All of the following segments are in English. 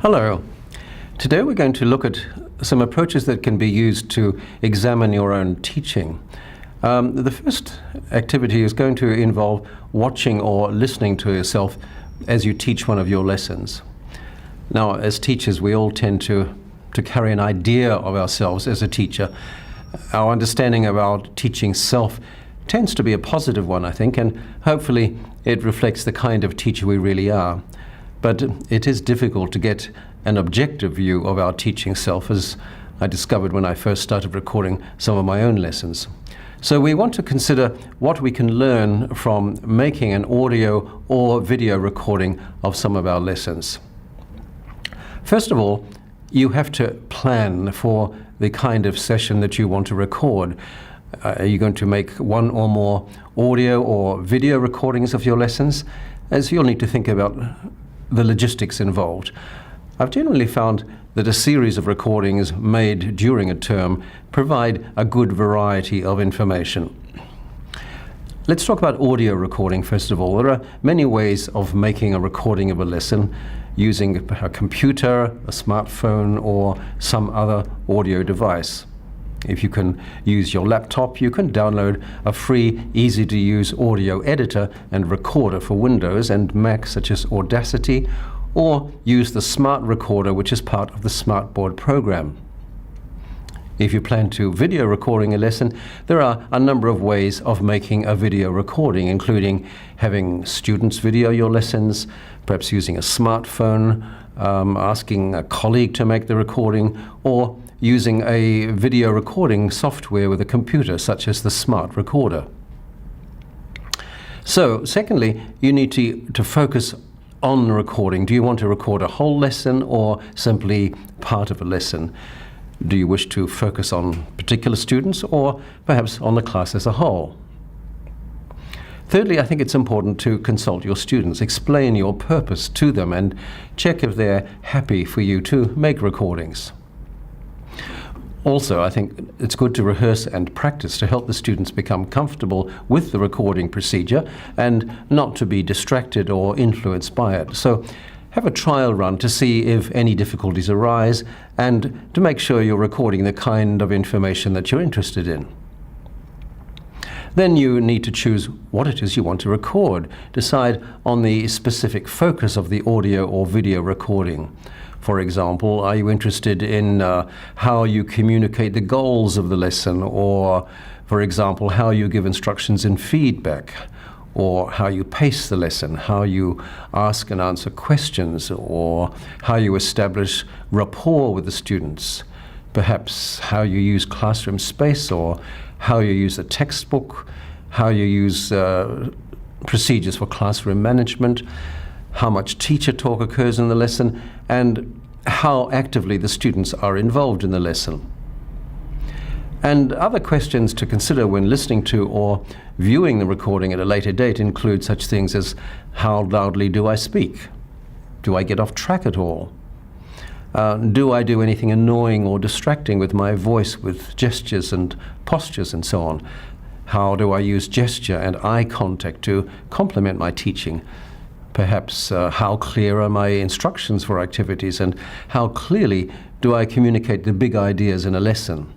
Hello. Today we're going to look at some approaches that can be used to examine your own teaching. The first activity is going to involve watching or listening to yourself as you teach one of your lessons. Now, as teachers, we all tend to carry an idea of ourselves as a teacher. Our understanding of our teaching self tends to be a positive one, I think, and hopefully it reflects the kind of teacher we really are. But it is difficult to get an objective view of our teaching self, as I discovered when I first started recording some of my own lessons. So we want to consider what we can learn from making an audio or video recording of some of our lessons. First of all, you have to plan for the kind of session that you want to record. Are you going to make one or more audio or video recordings of your lessons? As you'll need to think about the logistics involved. I've generally found that a series of recordings made during a term provide a good variety of information. Let's talk about audio recording first of all. There are many ways of making a recording of a lesson using a computer, a smartphone, or some other audio device. If you can use your laptop, you can download a free, easy-to-use audio editor and recorder for Windows and Mac, such as Audacity, or use the Smart Recorder, which is part of the Smartboard program. If you plan to video recording a lesson, there are a number of ways of making a video recording, including having students video your lessons, perhaps using a smartphone, asking a colleague to make the recording, or using a video recording software with a computer, such as the Smart Recorder. So, secondly, you need to focus on the recording. Do you want to record a whole lesson or simply part of a lesson? Do you wish to focus on particular students or perhaps on the class as a whole? Thirdly, I think it's important to consult your students, explain your purpose to them, and check if they're happy for you to make recordings. Also, I think it's good to rehearse and practice to help the students become comfortable with the recording procedure and not to be distracted or influenced by it. So have a trial run to see if any difficulties arise and to make sure you're recording the kind of information that you're interested in. Then you need to choose what it is you want to record. Decide on the specific focus of the audio or video recording. For example, are you interested in how you communicate the goals of the lesson, or, for example, how you give instructions in feedback, or how you pace the lesson, how you ask and answer questions, or how you establish rapport with the students, perhaps how you use classroom space, or how you use a textbook, how you use procedures for classroom management, how much teacher talk occurs in the lesson, and how actively the students are involved in the lesson. And other questions to consider when listening to or viewing the recording at a later date include such things as, how loudly do I speak? Do I get off track at all? Do I do anything annoying or distracting with my voice, with gestures and postures and so on? How do I use gesture and eye contact to complement my teaching? Perhaps how clear are my instructions for activities, and how clearly do I communicate the big ideas in a lesson?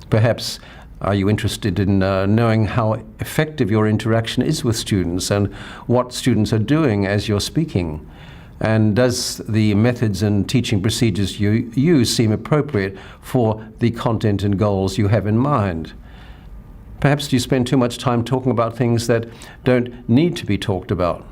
Perhaps are you interested in knowing how effective your interaction is with students and what students are doing as you're speaking? And does the methods and teaching procedures you use seem appropriate for the content and goals you have in mind? Perhaps do you spend too much time talking about things that don't need to be talked about?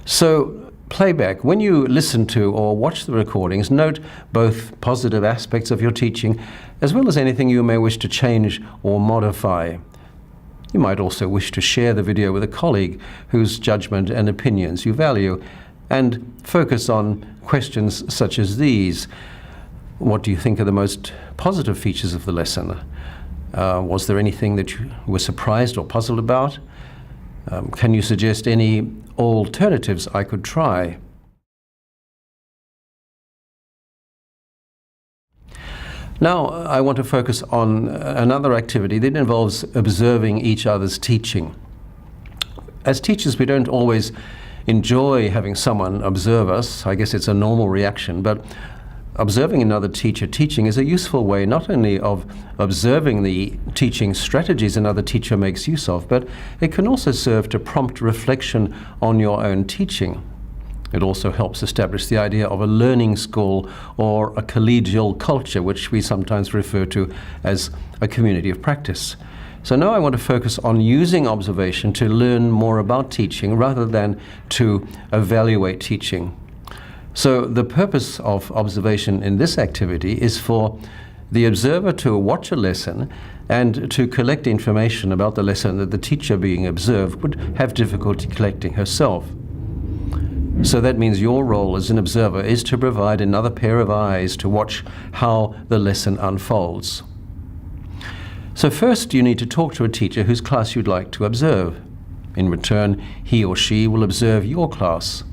So, playback. When you listen to or watch the recordings, note both positive aspects of your teaching as well as anything you may wish to change or modify. You might also wish to share the video with a colleague whose judgment and opinions you value, and focus on questions such as these. What do you think are the most positive features of the lesson? Was there anything that you were surprised or puzzled about? Can you suggest any alternatives I could try? Now I want to focus on another activity that involves observing each other's teaching. As teachers, we don't always enjoy having someone observe us. I guess it's a normal reaction, but observing another teacher teaching is a useful way not only of observing the teaching strategies another teacher makes use of, but it can also serve to prompt reflection on your own teaching. It also helps establish the idea of a learning school or a collegial culture, which we sometimes refer to as a community of practice. So now I want to focus on using observation to learn more about teaching rather than to evaluate teaching. So the purpose of observation in this activity is for the observer to watch a lesson and to collect information about the lesson that the teacher being observed would have difficulty collecting herself. So that means your role as an observer is to provide another pair of eyes to watch how the lesson unfolds. So first you need to talk to a teacher whose class you'd like to observe. In return, he or she will observe your class.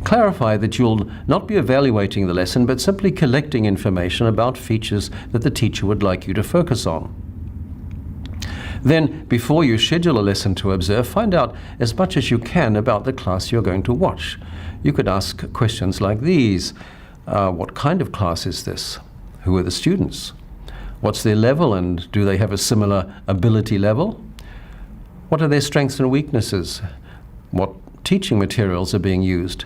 Clarify that you'll not be evaluating the lesson, but simply collecting information about features that the teacher would like you to focus on. Then, before you schedule a lesson to observe, find out as much as you can about the class you're going to watch. You could ask questions like these. What kind of class is this? Who are the students? What's their level, and do they have a similar ability level? What are their strengths and weaknesses? What teaching materials are being used?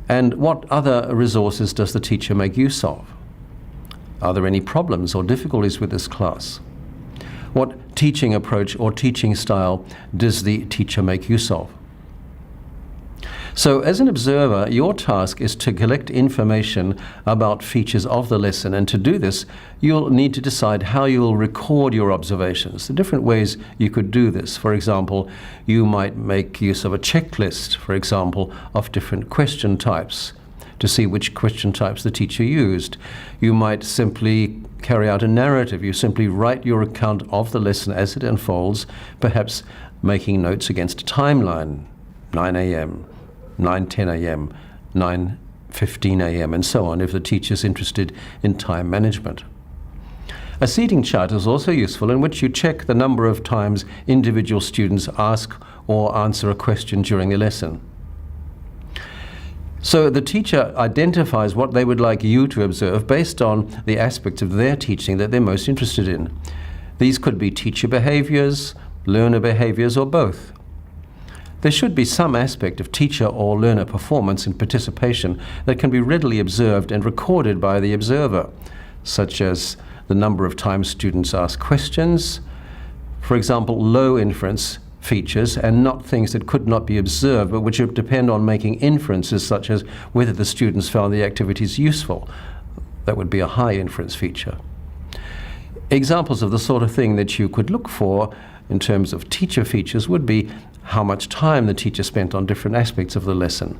And what other resources does the teacher make use of? Are there any problems or difficulties with this class? What teaching approach or teaching style does the teacher make use of? So as an observer, your task is to collect information about features of the lesson, and to do this, you'll need to decide how you'll record your observations. The different ways you could do this. For example, you might make use of a checklist, for example, of different question types to see which question types the teacher used. You might simply carry out a narrative. You simply write your account of the lesson as it unfolds, perhaps making notes against a timeline, 9 a.m., 9:10 a.m., 9:15 a.m., and so on, if the teacher is interested in time management. A seating chart is also useful, in which you check the number of times individual students ask or answer a question during the lesson. So the teacher identifies what they would like you to observe based on the aspects of their teaching that they're most interested in. These could be teacher behaviors, learner behaviors, or both. There should be some aspect of teacher or learner performance and participation that can be readily observed and recorded by the observer, such as the number of times students ask questions, for example, low inference features, and not things that could not be observed but which would depend on making inferences, such as whether the students found the activities useful. That would be a high inference feature. Examples of the sort of thing that you could look for in terms of teacher features would be how much time the teacher spent on different aspects of the lesson,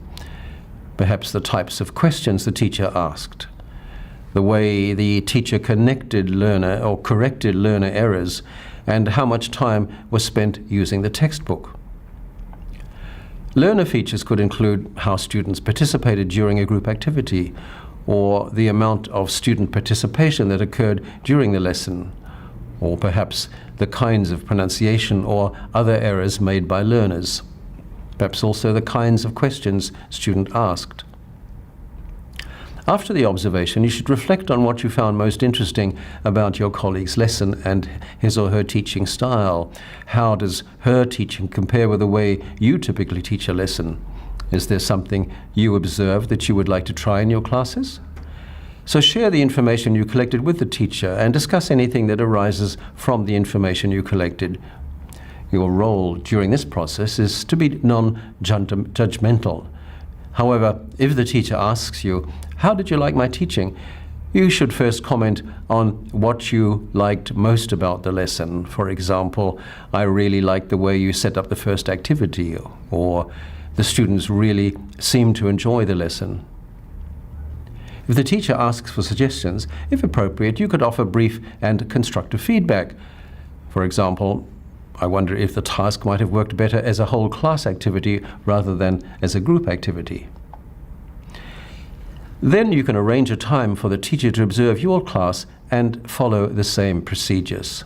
perhaps the types of questions the teacher asked, the way the teacher connected learner or corrected learner errors, and how much time was spent using the textbook. Learner features could include how students participated during a group activity, or the amount of student participation that occurred during the lesson, or perhaps the kinds of pronunciation or other errors made by learners, perhaps also the kinds of questions students asked. After the observation, you should reflect on what you found most interesting about your colleague's lesson and his or her teaching style. How does her teaching compare with the way you typically teach a lesson? Is there something you observed that you would like to try in your classes? So share the information you collected with the teacher and discuss anything that arises from the information you collected. Your role during this process is to be non-judgmental. However, if the teacher asks you, "How did you like my teaching?" you should first comment on what you liked most about the lesson. For example, "I really liked the way you set up the first activity," or "The students really seemed to enjoy the lesson." If the teacher asks for suggestions, if appropriate, you could offer brief and constructive feedback. For example, "I wonder if the task might have worked better as a whole class activity rather than as a group activity." Then you can arrange a time for the teacher to observe your class and follow the same procedures.